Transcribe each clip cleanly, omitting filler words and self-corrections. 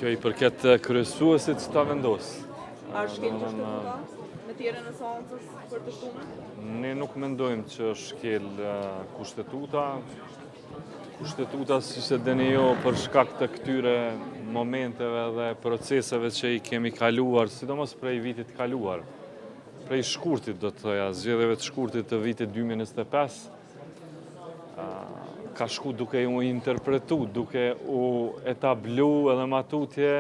Kjo I përket kryesuesit që ta vendos. A është shkel kushtetuta me tjerën e seancës për të shtunën? Ne nuk mendojmë që është shkel kushtetuta. Kushtetuta, si se dini jo, për shkak të këtyre momenteve dhe proceseve që I kemi kaluar, sidomos prej vitit kaluar, prej shkurtit do të thoja, zgjedhjeve të shkurtit të vitit 2025, ka shku duke u interpretu, duke u etablu edhe matutje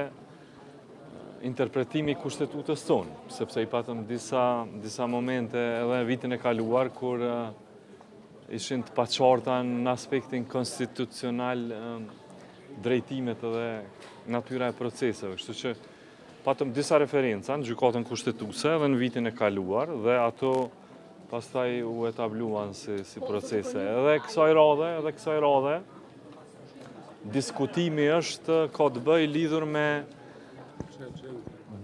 interpretimi I kushtetutës tonë, sepse I patëm disa momente edhe vitin e kaluar, kur ishin të paqarta në aspektin konstitucional drejtimet edhe natyra e proceseve. Kështu që patëm disa referenca në gjykatën kushtetuese edhe në vitin e kaluar dhe ato pastaj u etabluan si procese. Edhe kësaj radhe, diskutimi është ka të bëj lidhur me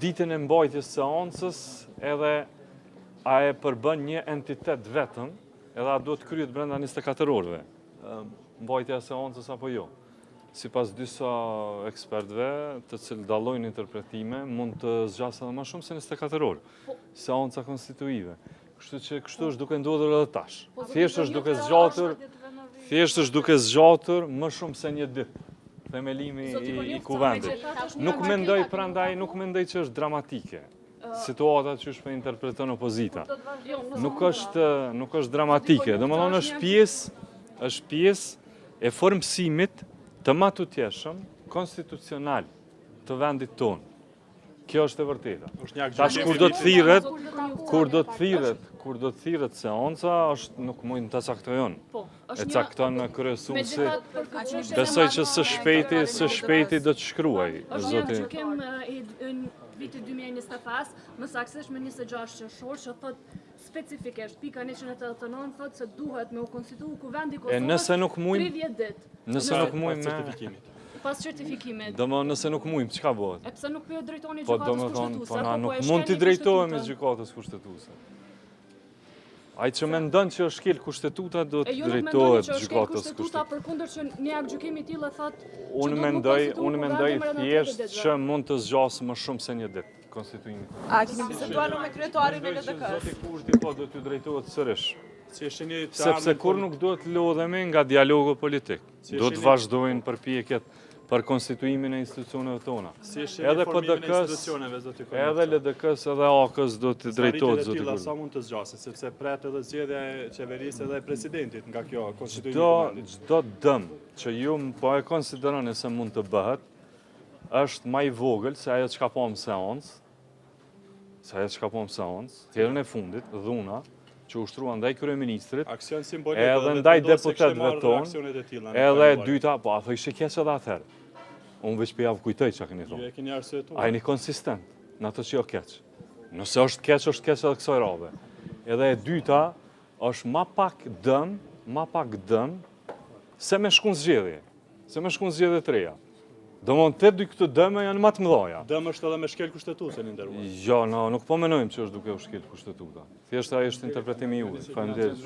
ditën e mbajtjes së seancës, edhe a e përbën një entitet vetëm, edhe a duhet kryet brenda 24 orëve. Mbajtja e seancës apo jo. Sipas disa ekspertëve, të cilë dallojnë interpretime, mund të zgjasë edhe më shumë se 24 orë. Seanca konstituive. Kështu që kështu është duke ndodhur edhe tash. Thjesht është duke zgjatur më shumë se një ditë. Themelimi I kuvendit. Nuk mendoj që është dramatike. Situata që është për interpreton opozita. Nuk është dramatike. Domethënë është pjesë e formësimit të matutjeshëm konstitucional të vendit tonë. Kjo është e vërteta. Tash kur do të thirret seanca, nuk mund ta caktojnë. E cakton kryesuesi. Besoj që së shpejti do të shkruaj. Është një gjykim I vitit 2025, më saktësisht me 26 qershor, që thot specifikisht pika 189 thot se duhet me u konstituu kuvendi Kosovës 30 ditë. Nëse nuk mujmë pas certifikimit. Nëse nuk mujmë, çka bëhet? E pse nuk po drejtoni gjykatës kushtetuese? Po na nuk mund t'i drejtohemi gjykatës kushtetuese. Ai që mendon që është shkel kushtetuta do të drejtohet gjykatës kushtetuese. Përkundër që një akt gjykimi I tillë thot Unë mendoj thjesht që mund të zgjasë më shumë se një ditë konstituimit. A keni biseduar me kryetarin e LDK-s? Zoti Kurti po do t'ju drejtohet sërish. Sepse kur nuk do të lodhemi nga dialogu politik, do të vazhdojnë përpjekjet për konstituimin e institucioneve tona. Edhe PDK-s, edhe LDK-s, edhe AK-s do të drejtohet zoti Kurti. Sa mund të zgjaset, sepse pret edhe zgjedhja e qeverisë edhe e presidentit nga kjo konstituimi I vendit. Çdo dëm që ju po e konsideroni se mund të bëhet, është më I vogël se ajo çka po në seancë, tjerën e fundit, dhuna, që ushtruan ndaj kryeministrit, edhe ndaj deputetëve tonë, edhe dyta, po a thëshë keq edhe atëherë. Unë veç javë kujtoj çka keni thonë. A jeni konsistent në ato që jo keq. Nëse është keq edhe kësaj radhe. Edhe e dyta është më pak dëm se me shkun zgjedhje. Se me shkun zgjedhje të reja. Domthon të dy këto dëme janë më të mëdha. Dëm është edhe me shkel kushtetutën I nderuar. Jo, nuk po menojmë që është duke u shkel kushtetuta. Thjesht ai është interpretimi juaj. Faleminderit.